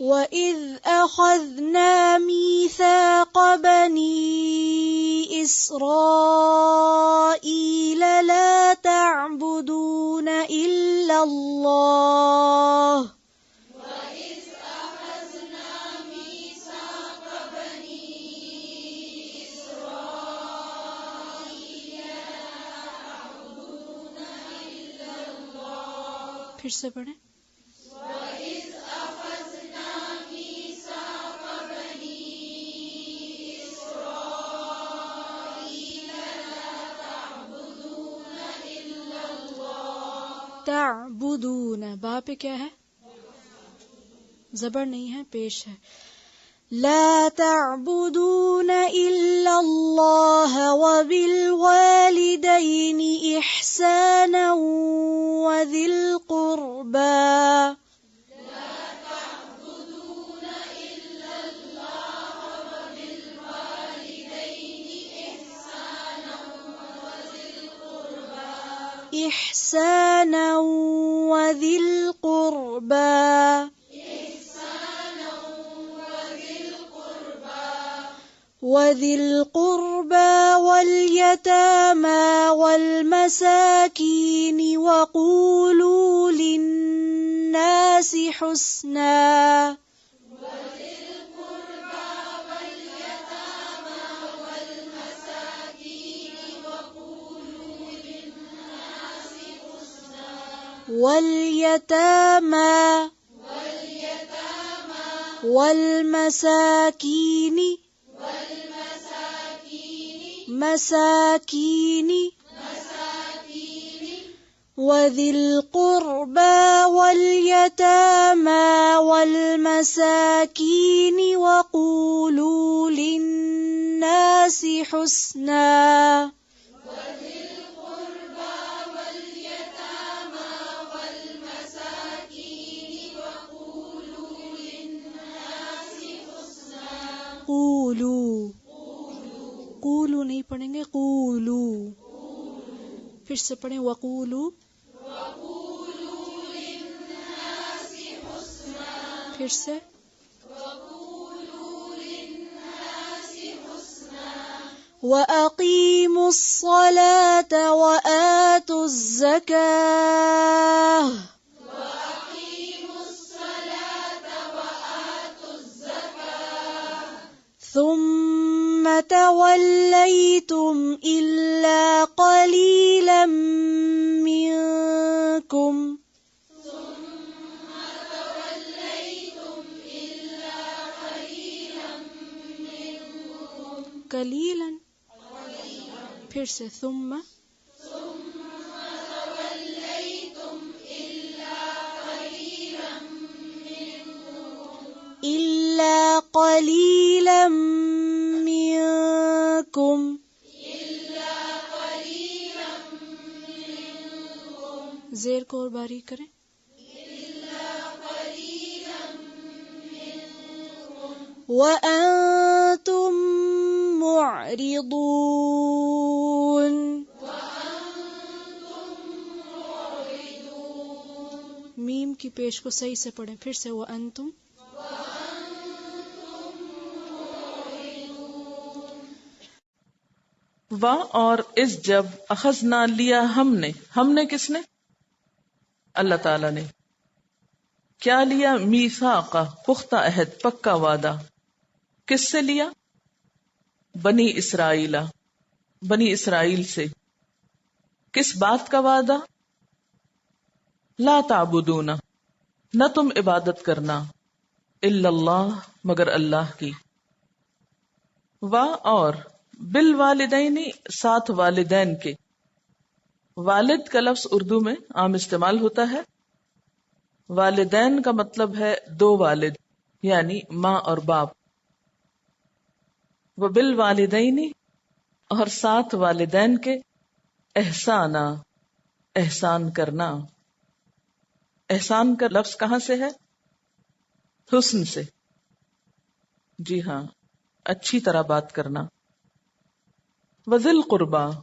وَإِذْ أَخَذْنَا مِيثَاقَ بَنِي إِسْرَائِيلَ لَا تَعْبُدُونَ إِلَّا اللَّهَ پھر سے پڑھیں. تعبدون با پہ کیا ہے؟ زبر نہیں ہے، پیش ہے. لا تعبدون الا اللہ وبالوالدین احسانا وذی القربى إحسانا وذي القربى واليتامى والمساكين وقولوا للناس حسنا واليتامى والمساكين وذي القربى واليتامى والمساكين وقولوا للناس حسنا قولو نہیں پڑھیں گے، قولو. پھر سے پڑھیں وقولو. پھر سے وَأَقِيمُوا الصَّلَاةَ وَآتُوا الزَّكَاةَ ثم توليتم إلا قليلا منكم قليلا. پھر سے ثم إلا قليلا منكم زیر کو اور باریک کریں. وأنتم معرضون میم کی پیش کو صحیح سے پڑھیں. پھر سے وأنتم و اور اس جب اخذنا لیا ہم نے کس نے؟ اللہ تعالی نے. کیا لیا؟ میثاق پختہ عہد، پکا وعدہ. کس سے لیا؟ بنی اسرائیل سے. کس بات کا وعدہ؟ لا تعبدون نہ تم عبادت کرنا، الا اللہ مگر اللہ کی. و اور بالوالدین ساتھ والدین کے. والد کا لفظ اردو میں عام استعمال ہوتا ہے. والدین کا مطلب ہے دو والد، یعنی ماں اور باپ. وہ بالوالدین اور ساتھ والدین کے احسانا احسان کرنا. احسان کا لفظ کہاں سے ہے؟ حسن سے. جی ہاں، اچھی طرح بات کرنا. وذی القربی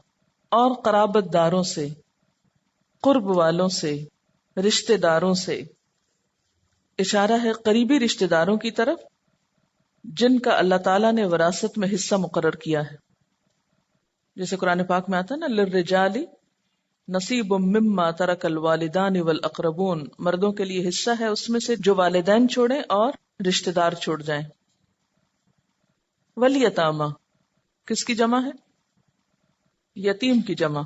اور قرابت داروں سے، قرب والوں سے، رشتہ داروں سے. اشارہ ہے قریبی رشتہ داروں کی طرف جن کا اللہ تعالیٰ نے وراثت میں حصہ مقرر کیا ہے. جیسے قرآن پاک میں آتا ہے نا للرجال نصیب مما ترک الوالدان والاقربون، مردوں کے لیے حصہ ہے اس میں سے جو والدین چھوڑیں اور رشتہ دار چھوڑ جائیں. والیتاما کس کی جمع ہے؟ یتیم کی جمع.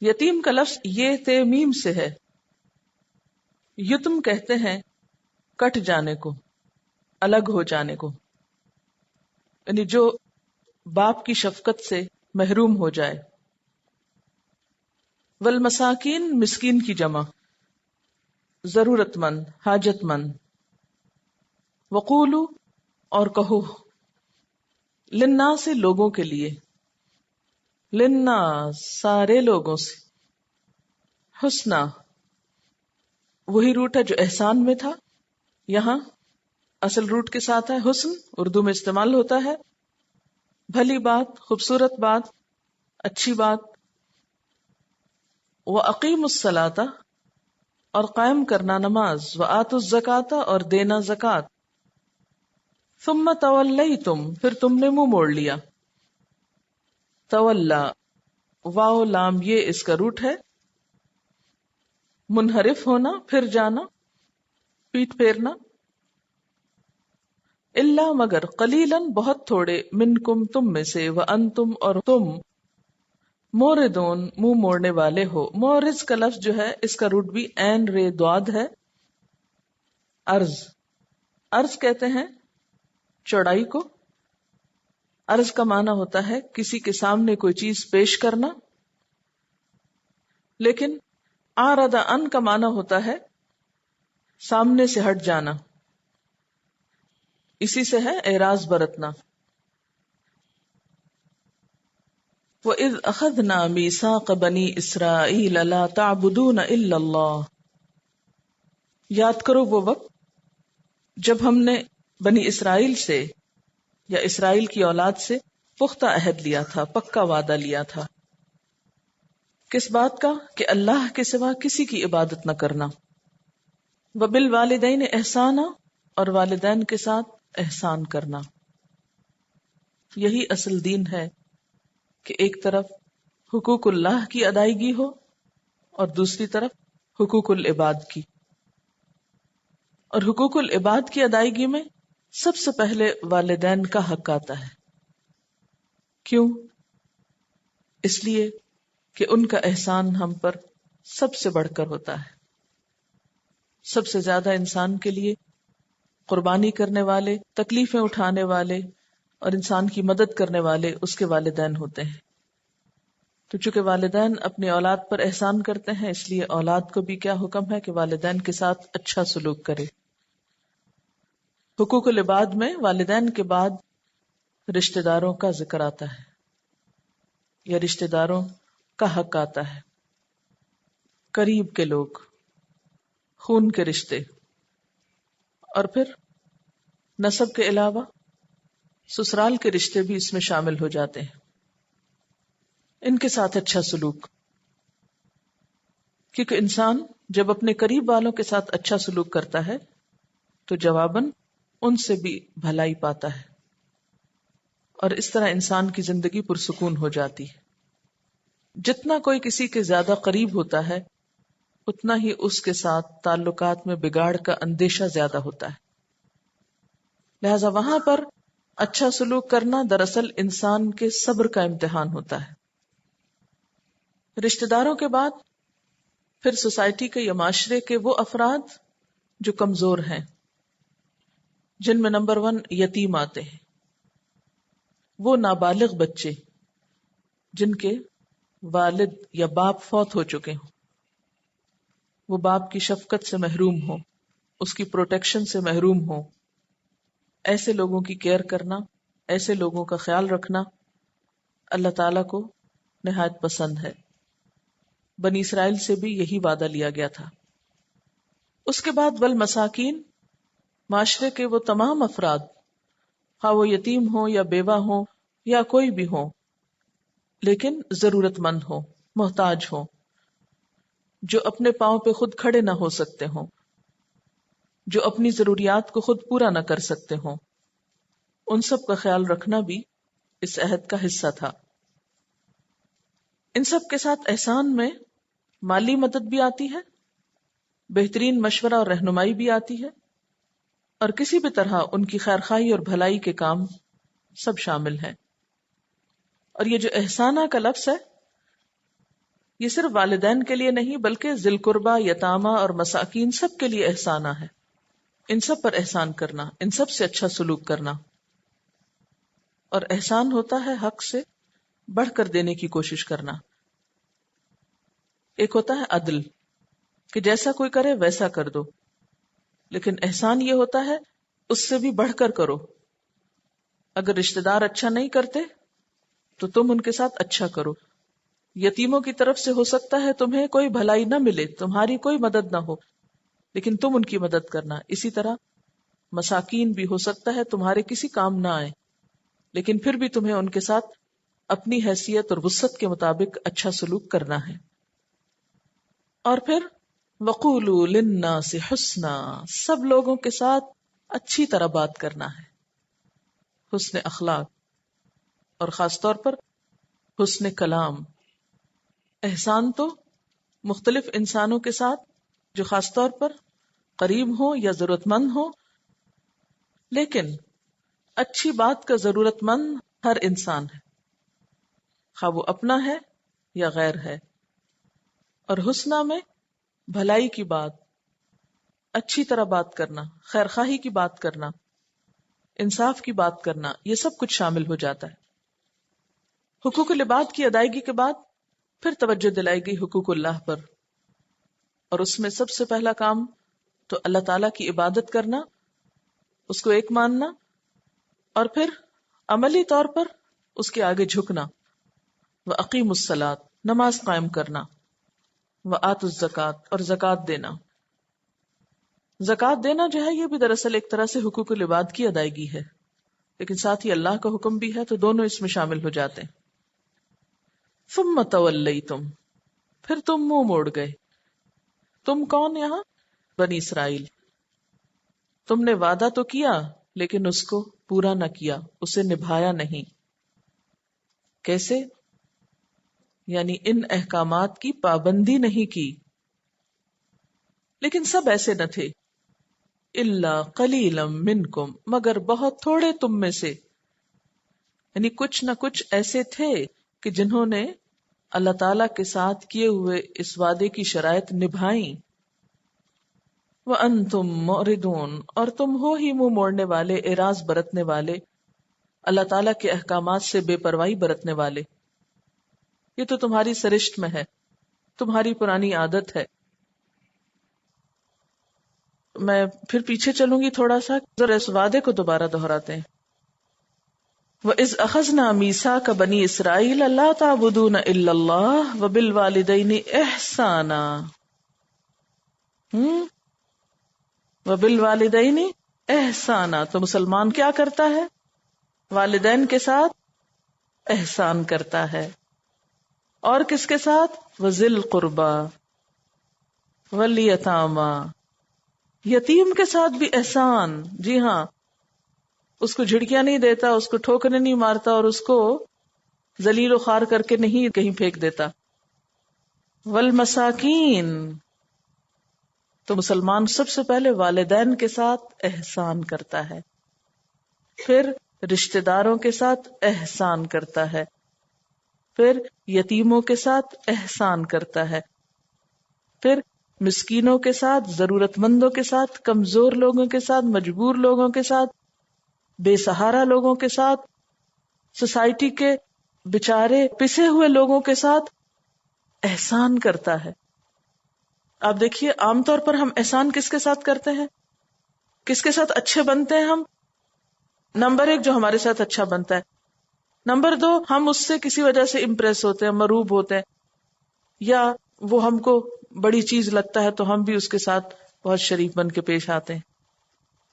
یتیم کا لفظ یہ تیمیم سے ہے. یتم کہتے ہیں کٹ جانے کو، الگ ہو جانے کو، یعنی جو باپ کی شفقت سے محروم ہو جائے. والمساکین مسکین کی جمع، ضرورت مند، حاجت مند. وقولو اور کہو، للناس لوگوں کے لیے، للناس سارے لوگوں سے، حسنا وہی روٹ ہے جو احسان میں تھا، یہاں اصل روٹ کے ساتھ ہے حسن، اردو میں استعمال ہوتا ہے بھلی بات، خوبصورت بات، اچھی بات. وَأَقِيمُوا الصَّلَاةَ اور قائم کرنا نماز، وَآتُوا الزَّكَاةَ اور دینا زکوٰۃ. ثُمَّ تَوَلَّيْتُمْ پھر تم نے منہ موڑ لیا. تولا واو لام یہ اس کا روٹ ہے. منحرف ہونا، پھر جانا، پیٹ پھیرنا. الا مگر قلیلاً بہت تھوڑے، منکم تم میں سے، وانتم اور تم، موردون منہ موڑنے والے ہو. مورز کا لفظ جو ہے اس کا روٹ بھی عین رے دواد ہے. عرض، عرض کہتے ہیں چوڑائی کو. عرض کا معنی ہوتا ہے کسی کے سامنے کوئی چیز پیش کرنا. لیکن اعرض عن کا معنی ہوتا ہے سامنے سے ہٹ جانا، اسی سے ہے اعراض برتنا. وَإِذْ أَخَذْنَا مِيثَاقَ بَنِي إِسْرَائِيلَ لَا تَعْبُدُونَ إِلَّا اللَّهَ، یاد کرو وہ وقت جب ہم نے بنی اسرائیل سے یا اسرائیل کی اولاد سے پختہ عہد لیا تھا، پکا وعدہ لیا تھا. کس بات کا؟ کہ اللہ کے سوا کسی کی عبادت نہ کرنا. وَبِالْوَالِدَيْنِ إِحْسَانًا اور والدین کے ساتھ احسان کرنا. یہی اصل دین ہے کہ ایک طرف حقوق اللہ کی ادائیگی ہو اور دوسری طرف حقوق العباد کی. اور حقوق العباد کی ادائیگی میں سب سے پہلے والدین کا حق آتا ہے. کیوں؟ اس لیے کہ ان کا احسان ہم پر سب سے بڑھ کر ہوتا ہے. سب سے زیادہ انسان کے لیے قربانی کرنے والے، تکلیفیں اٹھانے والے اور انسان کی مدد کرنے والے اس کے والدین ہوتے ہیں. تو چونکہ والدین اپنی اولاد پر احسان کرتے ہیں، اس لیے اولاد کو بھی کیا حکم ہے کہ والدین کے ساتھ اچھا سلوک کرے. حقوق العباد میں والدین کے بعد رشتہ داروں کا ذکر آتا ہے یا رشتہ داروں کا حق آتا ہے. قریب کے لوگ، خون کے رشتے، اور پھر نسب کے علاوہ سسرال کے رشتے بھی اس میں شامل ہو جاتے ہیں. ان کے ساتھ اچھا سلوک، کیونکہ انسان جب اپنے قریب والوں کے ساتھ اچھا سلوک کرتا ہے تو جواباً ان سے بھی بھلائی پاتا ہے، اور اس طرح انسان کی زندگی پرسکون ہو جاتی ہے. جتنا کوئی کسی کے زیادہ قریب ہوتا ہے اتنا ہی اس کے ساتھ تعلقات میں بگاڑ کا اندیشہ زیادہ ہوتا ہے. لہذا وہاں پر اچھا سلوک کرنا دراصل انسان کے صبر کا امتحان ہوتا ہے. رشتہ داروں کے بعد پھر سوسائٹی کے یا معاشرے کے وہ افراد جو کمزور ہیں، جن میں نمبر 1 یتیم آتے ہیں. وہ نابالغ بچے جن کے والد یا باپ فوت ہو چکے ہوں، وہ باپ کی شفقت سے محروم ہو، اس کی پروٹیکشن سے محروم ہو. ایسے لوگوں کی کیئر کرنا، ایسے لوگوں کا خیال رکھنا اللہ تعالیٰ کو نہایت پسند ہے. بنی اسرائیل سے بھی یہی وعدہ لیا گیا تھا. اس کے بعد والمساکین، معاشرے کے وہ تمام افراد، خواہ وہ یتیم ہوں یا بیوہ ہوں یا کوئی بھی ہوں، لیکن ضرورت مند ہوں، محتاج ہوں، جو اپنے پاؤں پہ خود کھڑے نہ ہو سکتے ہوں، جو اپنی ضروریات کو خود پورا نہ کر سکتے ہوں، ان سب کا خیال رکھنا بھی اس عہد کا حصہ تھا۔ ان سب کے ساتھ احسان میں مالی مدد بھی آتی ہے، بہترین مشورہ اور رہنمائی بھی آتی ہے، اور کسی بھی طرح ان کی خیرخواہی اور بھلائی کے کام سب شامل ہیں۔ اور یہ جو احسانہ کا لفظ ہے، یہ صرف والدین کے لیے نہیں بلکہ ذی القربہ، یتامہ اور مساکین سب کے لیے احسانہ ہے۔ ان سب پر احسان کرنا، ان سب سے اچھا سلوک کرنا، اور احسان ہوتا ہے حق سے بڑھ کر دینے کی کوشش کرنا۔ ایک ہوتا ہے عدل کہ جیسا کوئی کرے ویسا کر دو، لیکن احسان یہ ہوتا ہے اس سے بھی بڑھ کر کرو۔ اگر رشتہ دار اچھا نہیں کرتے تو تم ان کے ساتھ اچھا کرو۔ یتیموں کی طرف سے ہو سکتا ہے تمہیں کوئی بھلائی نہ ملے، تمہاری کوئی مدد نہ ہو، لیکن تم ان کی مدد کرنا۔ اسی طرح مساکین بھی ہو سکتا ہے تمہارے کسی کام نہ آئے، لیکن پھر بھی تمہیں ان کے ساتھ اپنی حیثیت اور وسعت کے مطابق اچھا سلوک کرنا ہے۔ اور پھر وَقُولُوا لِلنَّاسِ حُسْنًا، سب لوگوں کے ساتھ اچھی طرح بات کرنا ہے، حسن اخلاق، اور خاص طور پر حسن کلام۔ احسان تو مختلف انسانوں کے ساتھ جو خاص طور پر قریب ہوں یا ضرورت مند ہوں، لیکن اچھی بات کا ضرورت مند ہر انسان ہے، خواہ وہ اپنا ہے یا غیر ہے۔ اور حسنہ میں بھلائی کی بات، اچھی طرح بات کرنا، خیرخواہی کی بات کرنا، انصاف کی بات کرنا، یہ سب کچھ شامل ہو جاتا ہے۔ حقوق العباد کی ادائیگی کے بعد پھر توجہ دلائی گئی حقوق اللہ پر، اور اس میں سب سے پہلا کام تو اللہ تعالیٰ کی عبادت کرنا، اس کو ایک ماننا، اور پھر عملی طور پر اس کے آگے جھکنا۔ وَأَقِیمُوا الصَّلَاةَ، نماز قائم کرنا، وَآتُوا الزَّکَاةَ، اور زکوٰۃ دینا۔ زکوٰۃ دینا جو ہے یہ بھی دراصل ایک طرح سے حقوق العباد کی ادائیگی ہے، لیکن ساتھ ہی اللہ کا حکم بھی ہے، تو دونوں اس میں شامل ہو جاتے ہیں۔ ثُمَّ تَوَلَّیْتُمْ، پھر تم منہ موڑ گئے۔ تم کون یہاں؟ بنی اسرائیل۔ تم نے وعدہ تو کیا لیکن اس کو پورا نہ کیا، اسے نبھایا نہیں۔ کیسے؟ یعنی ان احکامات کی پابندی نہیں کی۔ لیکن سب ایسے نہ تھے، الا قلیلا منکم، مگر بہت تھوڑے تم میں سے، یعنی کچھ نہ کچھ ایسے تھے کہ جنہوں نے اللہ تعالی کے ساتھ کیے ہوئے اس وعدے کی شرائط نبھائیں۔ وَأَنْتُمْ مُعْرِضُونَ، اور تم ہو ہی منہ موڑنے والے، اعراض برتنے والے، اللہ تعالیٰ کے احکامات سے بے پرواہی برتنے والے۔ یہ تو تمہاری سرشت میں ہے، تمہاری پرانی عادت ہے۔ میں پھر پیچھے چلوں گی تھوڑا سا، ذرا اس وعدے کو دوبارہ دہراتے ہیں۔ وَإِذْ أَخَذْنَا مِيثَاقَ بَنِي إِسْرَائِيلَ لَا تَعْبُدُونَ إِلَّا اللَّهَ وَبِالْوَالِدَيْنِ إِحْسَانًا، وَبِالْوَالِدَيْنِ إِحْسَانًا، تو مسلمان کیا کرتا ہے؟ والدین کے ساتھ احسان کرتا ہے، اور کس کے ساتھ؟ وَذِي الْقُرْبَى وَالْيَتَامَى، یتیم کے ساتھ بھی احسان۔ جی ہاں، اس کو جھڑکیاں نہیں دیتا، اس کو ٹھوکریں نہیں مارتا، اور اس کو ذلیل و خوار کر کے نہیں کہیں پھینک دیتا۔ والمساکین، تو مسلمان سب سے پہلے والدین کے ساتھ احسان کرتا ہے، پھر رشتہ داروں کے ساتھ احسان کرتا ہے، پھر یتیموں کے ساتھ احسان کرتا ہے، پھر مسکینوں کے ساتھ، ضرورت مندوں کے ساتھ، کمزور لوگوں کے ساتھ، مجبور لوگوں کے ساتھ، بے سہارا لوگوں کے ساتھ، سوسائٹی کے بےچارے پسے ہوئے لوگوں کے ساتھ احسان کرتا ہے۔ آپ دیکھیے عام طور پر ہم احسان کس کے ساتھ کرتے ہیں؟ کس کے ساتھ اچھے بنتے ہیں ہم؟ نمبر 1 جو ہمارے ساتھ اچھا بنتا ہے، نمبر 2 ہم اس سے کسی وجہ سے امپریس ہوتے ہیں، مرعوب ہوتے ہیں، یا وہ ہم کو بڑی چیز لگتا ہے تو ہم بھی اس کے ساتھ بہت شریف بن کے پیش آتے ہیں۔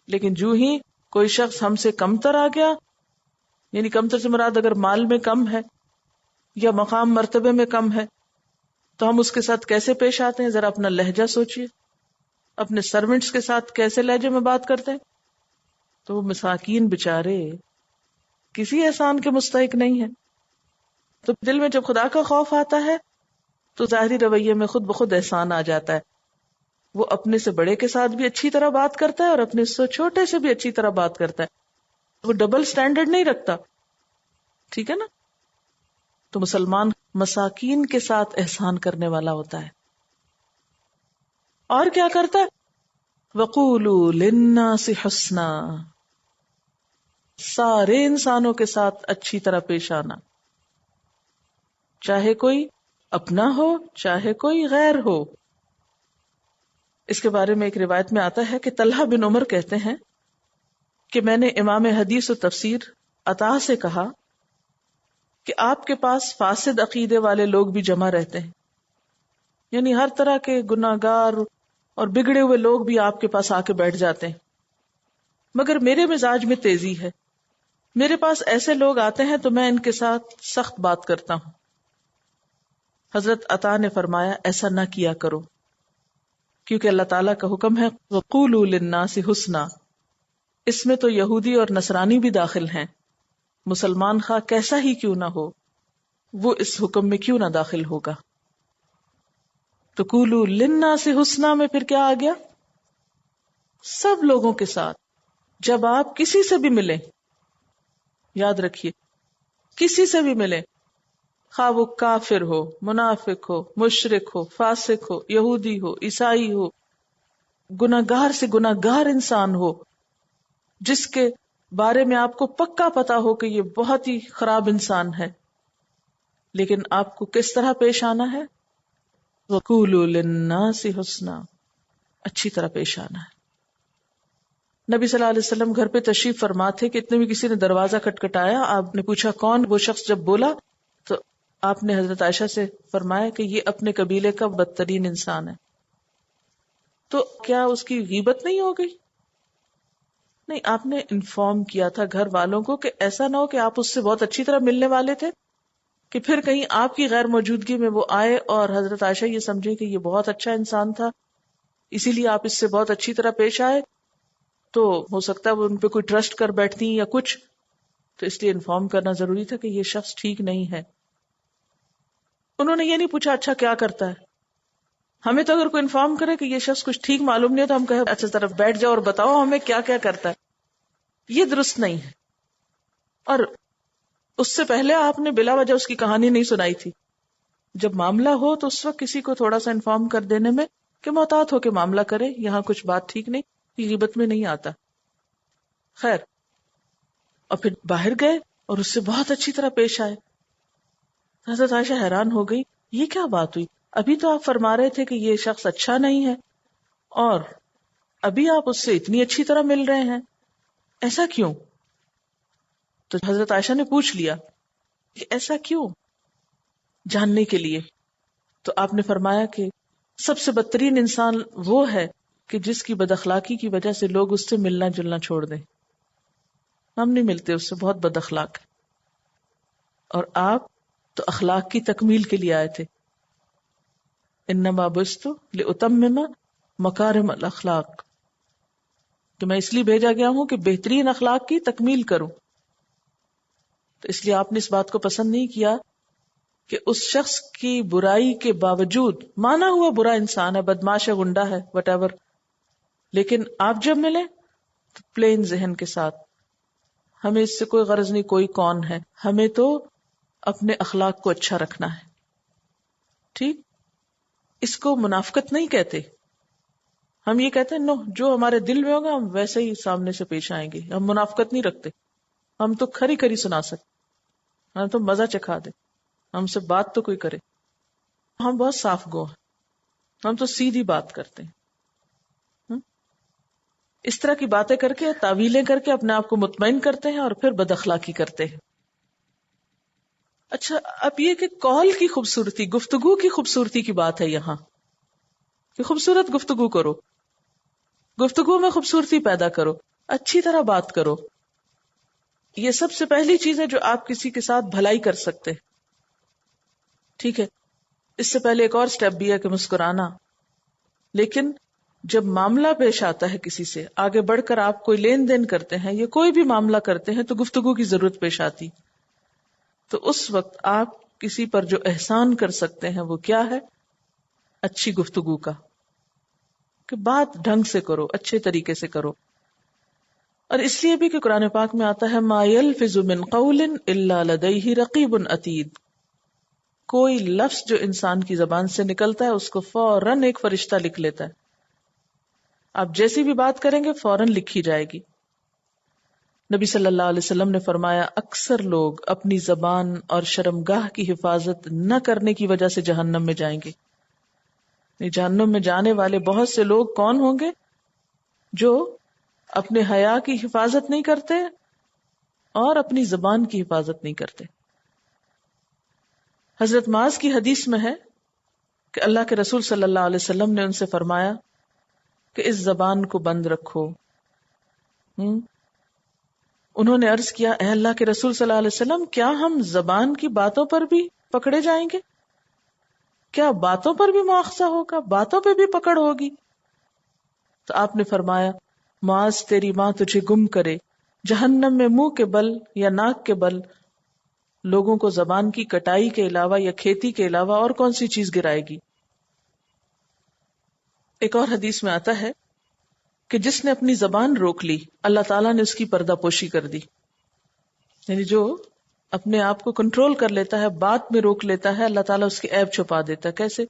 لیکن جو ہی کوئی شخص ہم سے کمتر آ گیا، یعنی کمتر سے مراد اگر مال میں کم ہے یا مقام مرتبے میں کم ہے، تو ہم اس کے ساتھ کیسے پیش آتے ہیں؟ ذرا اپنا لہجہ سوچئے، اپنے سرونٹس کے ساتھ کیسے لہجے میں بات کرتے ہیں. تو وہ مساکین بےچارے کسی احسان کے مستحق نہیں ہیں. تو دل میں جب خدا کا خوف آتا ہے تو ظاہری رویے میں خود بخود احسان آ جاتا ہے. وہ اپنے سے بڑے کے ساتھ بھی اچھی طرح بات کرتا ہے اور اپنے سے چھوٹے سے بھی اچھی طرح بات کرتا ہے. وہ ڈبل سٹینڈرڈ نہیں رکھتا. ٹھیک ہے نا. تو مسلمان مساکین کے ساتھ احسان کرنے والا ہوتا ہے. اور کیا کرتا ہے؟ وَقُولُوا لِلنَّاسِ حُسْنًا، سارے انسانوں کے ساتھ اچھی طرح پیش آنا، چاہے کوئی اپنا ہو چاہے کوئی غیر ہو. اس کے بارے میں ایک روایت میں آتا ہے کہ طلحہ بن عمر کہتے ہیں کہ میں نے امام حدیث و تفسیر عطا سے کہا کہ آپ کے پاس فاسد عقیدے والے لوگ بھی جمع رہتے ہیں، یعنی ہر طرح کے گناہگار اور بگڑے ہوئے لوگ بھی آپ کے پاس آ کے بیٹھ جاتے ہیں، مگر میرے مزاج میں تیزی ہے، میرے پاس ایسے لوگ آتے ہیں تو میں ان کے ساتھ سخت بات کرتا ہوں. حضرت عطا نے فرمایا ایسا نہ کیا کرو، کیونکہ اللہ تعالیٰ کا حکم ہے وَقُولُوا لِلنَّاسِ حُسْنًا. اس میں تو یہودی اور نصرانی بھی داخل ہیں. مسلمان خواہ کیسا ہی کیوں نہ ہو وہ اس حکم میں کیوں نہ داخل ہوگا. تو قولوا للناس حسنا میں پھر کیا آ گیا؟ سب لوگوں کے ساتھ جب آپ کسی سے بھی ملیں، یاد رکھیے کسی سے بھی ملیں، خواہ وہ کافر ہو، منافق ہو، مشرک ہو، فاسق ہو، یہودی ہو، عیسائی ہو، گناہگار سے گناہگار انسان ہو، جس کے بارے میں آپ کو پکا پتا ہو کہ یہ بہت ہی خراب انسان ہے، لیکن آپ کو کس طرح پیش آنا ہے؟ وَقُولُوا لِلنَّاسِ حُسْنًا، اچھی طرح پیش آنا ہے. نبی صلی اللہ علیہ وسلم گھر پہ تشریف فرما تھے کہ اتنے میں کسی نے دروازہ کھٹکھٹایا. آپ نے پوچھا کون؟ وہ شخص جب بولا تو آپ نے حضرت عائشہ سے فرمایا کہ یہ اپنے قبیلے کا بدترین انسان ہے. تو کیا اس کی غیبت نہیں ہو گئی؟ نہیں، آپ نے انفارم کیا تھا گھر والوں کو کہ ایسا نہ ہو کہ آپ اس سے بہت اچھی طرح ملنے والے تھے کہ پھر کہیں آپ کی غیر موجودگی میں وہ آئے اور حضرت عائشہ یہ سمجھے کہ یہ بہت اچھا انسان تھا اسی لیے آپ اس سے بہت اچھی طرح پیش آئے، تو ہو سکتا ہے وہ ان پہ کوئی ٹرسٹ کر بیٹھتی یا کچھ، تو اس لیے انفارم کرنا ضروری تھا کہ یہ شخص ٹھیک نہیں ہے. انہوں نے یہ نہیں پوچھا اچھا کیا کرتا ہے. ہمیں تو اگر کوئی انفارم کرے کہ یہ شخص کچھ ٹھیک معلوم نہیں ہے تو ہم کہیں اچھا طرف بیٹھ جاؤ اور بتاؤ ہمیں کیا کیا کرتا ہے. یہ درست نہیں ہے. اور اس سے پہلے آپ نے بلا وجہ اس کی کہانی نہیں سنائی تھی. جب معاملہ ہو تو اس وقت کسی کو تھوڑا سا انفارم کر دینے میں کہ محتاط ہو کے معاملہ کرے، یہاں کچھ بات ٹھیک نہیں، یہ غیبت میں نہیں آتا. خیر، اور پھر باہر گئے اور اس سے بہت اچھی طرح پیش آئے. حضرت عائشہ حیران ہو گئی، یہ کیا بات ہوئی؟ ابھی تو آپ فرما رہے تھے کہ یہ شخص اچھا نہیں ہے اور ابھی آپ اس سے اتنی اچھی طرح مل رہے ہیں، ایسا کیوں؟ تو حضرت عائشہ نے پوچھ لیا کہ ایسا کیوں، جاننے کے لیے. تو آپ نے فرمایا کہ سب سے بدترین انسان وہ ہے کہ جس کی بد اخلاقی کی وجہ سے لوگ اس سے ملنا جلنا چھوڑ دیں. ہم نہیں ملتے اس سے، بہت بد اخلاق ہے. اور آپ تو اخلاق کی تکمیل کے لیے آئے تھے. انما بعثت لاتمم مکارم الاخلاق، کہ میں اس لیے بھیجا گیا ہوں کہ بہترین اخلاق کی تکمیل کروں. تو اس لیے آپ نے اس بات کو پسند نہیں کیا کہ اس شخص کی برائی کے باوجود، مانا ہوا برا انسان ہے، بدماش ہے، گنڈا ہے، وٹ ایور، لیکن آپ جب ملے تو پلین ذہن کے ساتھ، ہمیں اس سے کوئی غرض نہیں کوئی کون ہے، ہمیں تو اپنے اخلاق کو اچھا رکھنا ہے. ٹھیک، اس کو منافقت نہیں کہتے. ہم یہ کہتے ہیں نو، جو ہمارے دل میں ہوگا ہم ویسے ہی سامنے سے پیش آئیں گے. ہم منافقت نہیں رکھتے. ہم تو کھری کھری سنا سکتے، ہم تو مزہ چکھا دے، ہم سے بات تو کوئی کرے. ہم بہت صاف گو ہیں، ہم تو سیدھی بات کرتے ہیں. اس طرح کی باتیں کر کے، تعویلیں کر کے اپنے آپ کو مطمئن کرتے ہیں اور پھر بد اخلاقی کرتے ہیں. اچھا، اب یہ کہ قول کی خوبصورتی، گفتگو کی خوبصورتی کی بات ہے یہاں کہ خوبصورت گفتگو کرو، گفتگو میں خوبصورتی پیدا کرو، اچھی طرح بات کرو. یہ سب سے پہلی چیز ہے جو آپ کسی کے ساتھ بھلائی کر سکتے. ٹھیک ہے، اس سے پہلے ایک اور سٹیپ بھی ہے کہ مسکرانا، لیکن جب معاملہ پیش آتا ہے کسی سے، آگے بڑھ کر آپ کوئی لین دین کرتے ہیں یا کوئی بھی معاملہ کرتے ہیں تو گفتگو کی ضرورت پیش آتی، تو اس وقت آپ کسی پر جو احسان کر سکتے ہیں وہ کیا ہے؟ اچھی گفتگو کا، کہ بات ڈھنگ سے کرو، اچھے طریقے سے کرو. اور اس لیے بھی کہ قرآن پاک میں آتا ہے ما یلفظ من قول الا لدیہ رقیب عتید، کوئی لفظ جو انسان کی زبان سے نکلتا ہے اس کو فوراً ایک فرشتہ لکھ لیتا ہے. آپ جیسی بھی بات کریں گے فوراً لکھی جائے گی. نبی صلی اللہ علیہ وسلم نے فرمایا اکثر لوگ اپنی زبان اور شرمگاہ کی حفاظت نہ کرنے کی وجہ سے جہنم میں جائیں گے. جہنم میں جانے والے بہت سے لوگ کون ہوں گے؟ جو اپنے حیا کی حفاظت نہیں کرتے اور اپنی زبان کی حفاظت نہیں کرتے. حضرت معاذ کی حدیث میں ہے کہ اللہ کے رسول صلی اللہ علیہ وسلم نے ان سے فرمایا کہ اس زبان کو بند رکھو. انہوں نے عرض کیا اے اللہ کے رسول صلی اللہ علیہ وسلم، کیا ہم زبان کی باتوں پر بھی پکڑے جائیں گے؟ کیا باتوں پر بھی مواخذہ ہوگا؟ باتوں پہ بھی پکڑ ہوگی؟ تو آپ نے فرمایا معاذ تیری ماں تجھے گم کرے، جہنم میں منہ کے بل یا ناک کے بل لوگوں کو زبان کی کٹائی کے علاوہ یا کھیتی کے علاوہ اور کون سی چیز گرائے گی. ایک اور حدیث میں آتا ہے کہ جس نے اپنی زبان روک لی اللہ تعالیٰ نے اس کی پردہ پوشی کر دی. یعنی جو اپنے آپ کو کنٹرول کر لیتا ہے، بات میں روک لیتا ہے، اللہ تعالیٰ اس کے عیب چھپا دیتا ہے. کیسے؟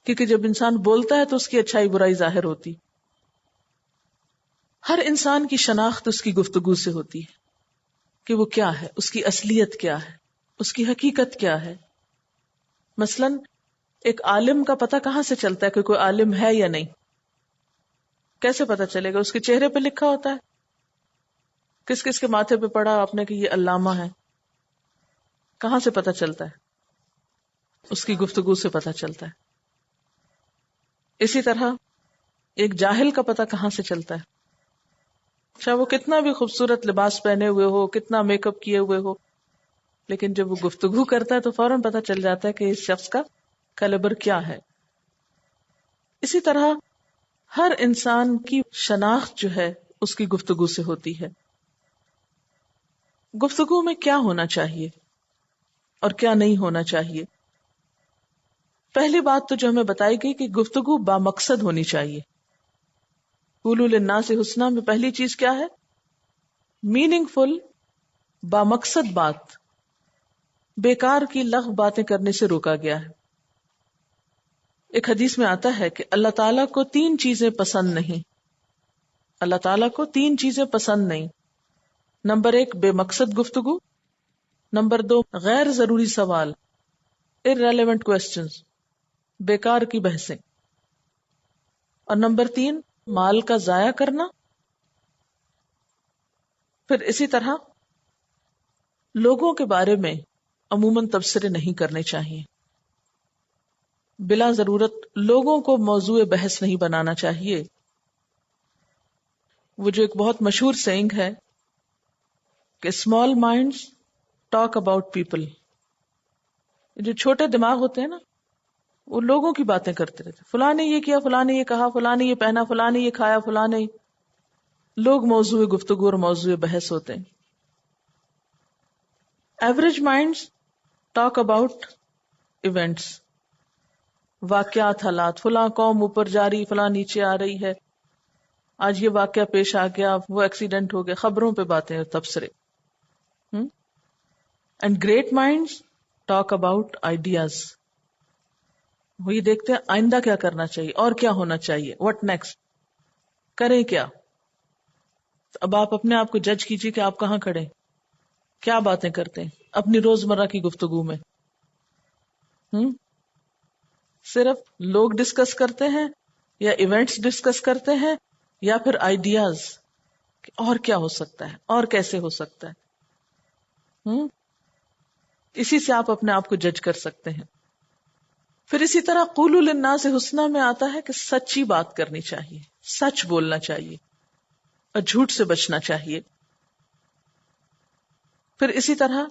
کیونکہ جب انسان بولتا ہے تو اس کی اچھائی برائی ظاہر ہوتی. ہر انسان کی شناخت اس کی گفتگو سے ہوتی ہے کہ وہ کیا ہے، اس کی اصلیت کیا ہے، اس کی حقیقت کیا ہے. مثلاً ایک عالم کا پتہ کہاں سے چلتا ہے کہ کوئی عالم ہے یا نہیں؟ کیسے پتہ چلے گا؟ اس کے چہرے پہ لکھا ہوتا ہے. کس کس کے ماتھے پہ پڑا آپ نے کہ یہ علامہ ہے؟ کہاں سے پتہ چلتا ہے؟ اس کی گفتگو سے پتہ چلتا ہے. اسی طرح ایک جاہل کا پتہ کہاں سے چلتا ہے؟ چاہے وہ کتنا بھی خوبصورت لباس پہنے ہوئے ہو، کتنا میک اپ کیے ہوئے ہو، لیکن جب وہ گفتگو کرتا ہے تو فوراً پتہ چل جاتا ہے کہ اس شخص کا کیلیبر کیا ہے. اسی طرح ہر انسان کی شناخت جو ہے اس کی گفتگو سے ہوتی ہے. گفتگو میں کیا ہونا چاہیے اور کیا نہیں ہونا چاہیے؟ پہلی بات تو جو ہمیں بتائی گئی کہ گفتگو بامقصد ہونی چاہیے. قولوا للناس حسنا میں پہلی چیز کیا ہے؟ میننگ فل، بامقصد بات. بیکار کی لغو باتیں کرنے سے روکا گیا ہے. ایک حدیث میں آتا ہے کہ اللہ تعالیٰ کو 3 چیزیں پسند نہیں. اللہ تعالیٰ کو 3 چیزیں پسند نہیں. نمبر 1 بے مقصد گفتگو، نمبر 2 غیر ضروری سوال، irrelevant questions، بیکار کی بحثیں، اور نمبر 3 مال کا ضائع کرنا. پھر اسی طرح لوگوں کے بارے میں عموماً تبصرے نہیں کرنے چاہیے. بلا ضرورت لوگوں کو موضوع بحث نہیں بنانا چاہیے. وہ جو ایک بہت مشہور سینگ ہے کہ small minds talk about people. جو چھوٹے دماغ ہوتے ہیں نا وہ لوگوں کی باتیں کرتے رہتے، فلاں نے یہ کیا، فلاں نے یہ کہا، فلاں نے یہ پہنا، فلاں نے یہ کھایا، فلاں نے. لوگ موضوع گفتگو اور موضوع بحث ہوتے ہیں. Average minds talk about events, واقعات، حالات. فلاں قوم اوپر جا رہی، فلاں نیچے آ رہی ہے، آج یہ واقعہ پیش آ گیا، وہ ایکسیڈنٹ ہو گیا. خبروں پہ باتیں اور تبصرے. And great minds talk about ideas. وہ یہ دیکھتے ہیں آئندہ کیا کرنا چاہیے اور کیا ہونا چاہیے، واٹ نیکسٹ، کریں کیا. اب آپ اپنے آپ کو جج کیجئے کہ آپ کہاں کھڑے، کیا باتیں کرتے ہیں اپنی روزمرہ کی گفتگو میں. صرف لوگ ڈسکس کرتے ہیں یا ایونٹس ڈسکس کرتے ہیں یا پھر آئیڈیاز اور کیا ہو سکتا ہے اور کیسے ہو سکتا ہے. اسی سے آپ اپنے آپ کو جج کر سکتے ہیں. پھر اسی طرح قولوا للناس حسنا میں آتا ہے کہ سچی بات کرنی چاہیے، سچ بولنا چاہیے اور جھوٹ سے بچنا چاہیے. پھر اسی طرح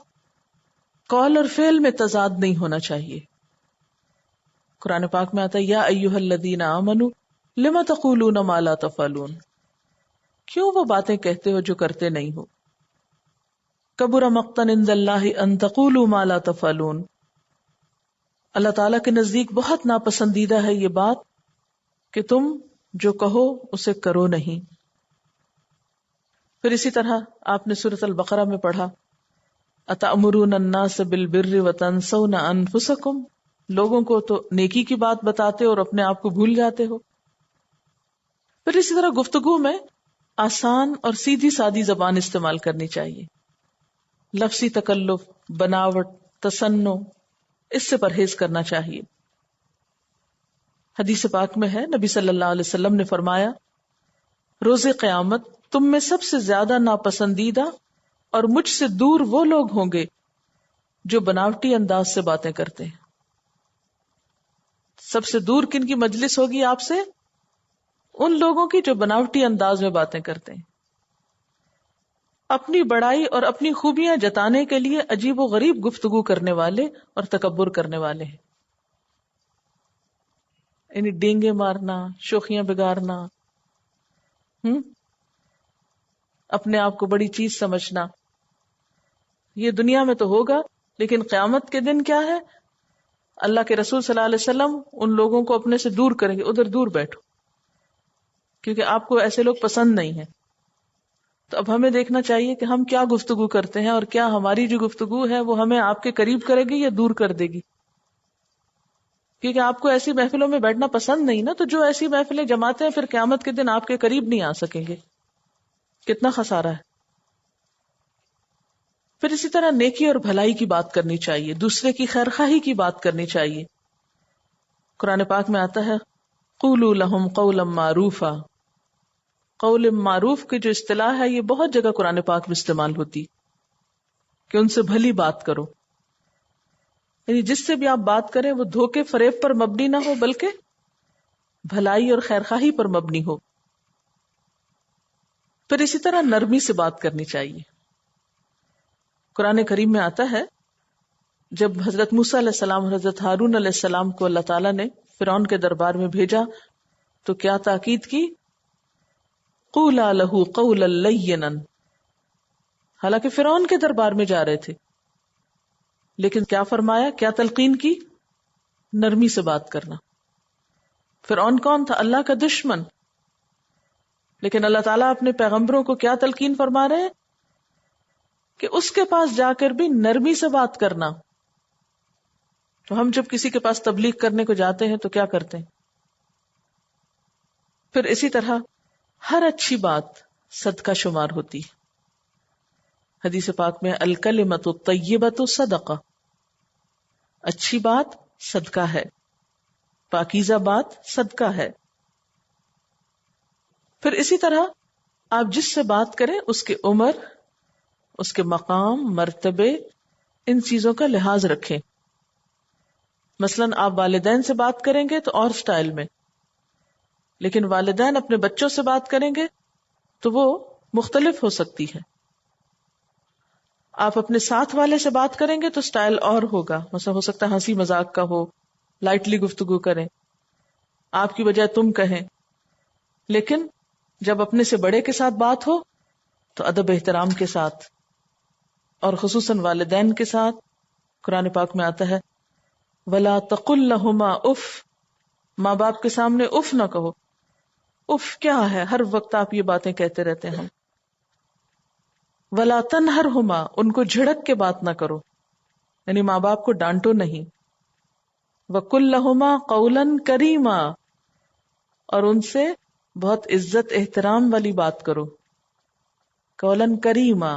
قول اور فعل میں تضاد نہیں ہونا چاہیے. قرآن پاک میں آتا ہے یا ایھا الذین آمنوا لم تقولون ما لا تفعلون، کیوں وہ باتیں کہتے ہو جو کرتے نہیں ہو. کبر مقتا عند اللہ ان تقولوا ما لا تفعلون، اللہ تعالیٰ کے نزدیک بہت ناپسندیدہ ہے یہ بات کہ تم جو کہو اسے کرو نہیں. پھر اسی طرح آپ نے سورۃ البقرہ میں پڑھا اتأمرون الناس بالبر وتنسون انفسکم، لوگوں کو تو نیکی کی بات بتاتے اور اپنے آپ کو بھول جاتے ہو. پھر اسی طرح گفتگو میں آسان اور سیدھی سادی زبان استعمال کرنی چاہیے. لفظی تکلف، بناوٹ، تصنع، اس سے پرہیز کرنا چاہیے. حدیث پاک میں ہے نبی صلی اللہ علیہ وسلم نے فرمایا روز قیامت تم میں سب سے زیادہ ناپسندیدہ اور مجھ سے دور وہ لوگ ہوں گے جو بناوٹی انداز سے باتیں کرتے ہیں. سب سے دور کن کی مجلس ہوگی آپ سے؟ ان لوگوں کی جو بناوٹی انداز میں باتیں کرتے ہیں، اپنی بڑائی اور اپنی خوبیاں جتانے کے لیے عجیب و غریب گفتگو کرنے والے اور تکبر کرنے والے ہیں. یعنی ڈینگے مارنا، شوخیاں بگاڑنا، اپنے آپ کو بڑی چیز سمجھنا، یہ دنیا میں تو ہوگا، لیکن قیامت کے دن کیا ہے؟ اللہ کے رسول صلی اللہ علیہ وسلم ان لوگوں کو اپنے سے دور کریں گے، ادھر دور بیٹھو، کیونکہ آپ کو ایسے لوگ پسند نہیں ہیں. تو اب ہمیں دیکھنا چاہیے کہ ہم کیا گفتگو کرتے ہیں اور کیا ہماری جو گفتگو ہے وہ ہمیں آپ کے قریب کرے گی یا دور کر دے گی. کیونکہ آپ کو ایسی محفلوں میں بیٹھنا پسند نہیں نا، تو جو ایسی محفلیں جماتے ہیں پھر قیامت کے دن آپ کے قریب نہیں آ سکیں گے. کتنا خسارہ ہے. پھر اسی طرح نیکی اور بھلائی کی بات کرنی چاہیے، دوسرے کی خیرخواہی کی بات کرنی چاہیے. قرآن پاک میں آتا ہے قولوا لهم قولا معروفا. قول معروف کی جو اصطلاح ہے یہ بہت جگہ قرآن پاک میں استعمال ہوتی کہ ان سے بھلی بات کرو. یعنی جس سے بھی آپ بات کریں وہ دھوکے فریب پر مبنی نہ ہو بلکہ بھلائی اور خیرخواہی پر مبنی ہو. پھر اسی طرح نرمی سے بات کرنی چاہیے. قرآن کریم میں آتا ہے جب حضرت موسیٰ علیہ السلام اور حضرت ہارون علیہ السلام کو اللہ تعالیٰ نے فرعون کے دربار میں بھیجا تو کیا تاکید کی؟ قولا لہ قولا لینا. حالانکہ فرعون کے دربار میں جا رہے تھے، لیکن کیا فرمایا، کیا تلقین کی؟ نرمی سے بات کرنا. فرعون کون تھا؟ اللہ کا دشمن. لیکن اللہ تعالیٰ اپنے پیغمبروں کو کیا تلقین فرما رہے ہیں کہ اس کے پاس جا کر بھی نرمی سے بات کرنا. تو ہم جب کسی کے پاس تبلیغ کرنے کو جاتے ہیں تو کیا کرتے ہیں؟ پھر اسی طرح ہر اچھی بات صدقہ شمار ہوتی. حدیث پاک میں الکلمۃ الطیبۃ صدقہ، اچھی بات صدقہ ہے، پاکیزہ بات صدقہ ہے. پھر اسی طرح آپ جس سے بات کریں اس کی عمر، اس کے مقام، مرتبے، ان چیزوں کا لحاظ رکھیں. مثلا آپ والدین سے بات کریں گے تو اور سٹائل میں، لیکن والدین اپنے بچوں سے بات کریں گے تو وہ مختلف ہو سکتی ہے. آپ اپنے ساتھ والے سے بات کریں گے تو سٹائل اور ہوگا، مثلا ہو سکتا ہے ہنسی مذاق کا ہو، لائٹلی گفتگو کریں، آپ کی بجائے تم کہیں. لیکن جب اپنے سے بڑے کے ساتھ بات ہو تو ادب احترام کے ساتھ، اور خصوصاً والدین کے ساتھ. قرآن پاک میں آتا ہے وَلَا تَقُلْ لَهُمَا اف، ماں باپ کے سامنے اف نہ کہو. اف کیا ہے؟ ہر وقت آپ یہ باتیں کہتے رہتے ہیں. وَلَا تَنْهَرْهُمَا، ان کو جھڑک کے بات نہ کرو، یعنی ماں باپ کو ڈانٹو نہیں. وَقُلْ لَهُمَا قَوْلًا كَرِيمًا، اور ان سے بہت عزت احترام والی بات کرو. قولاً کریما،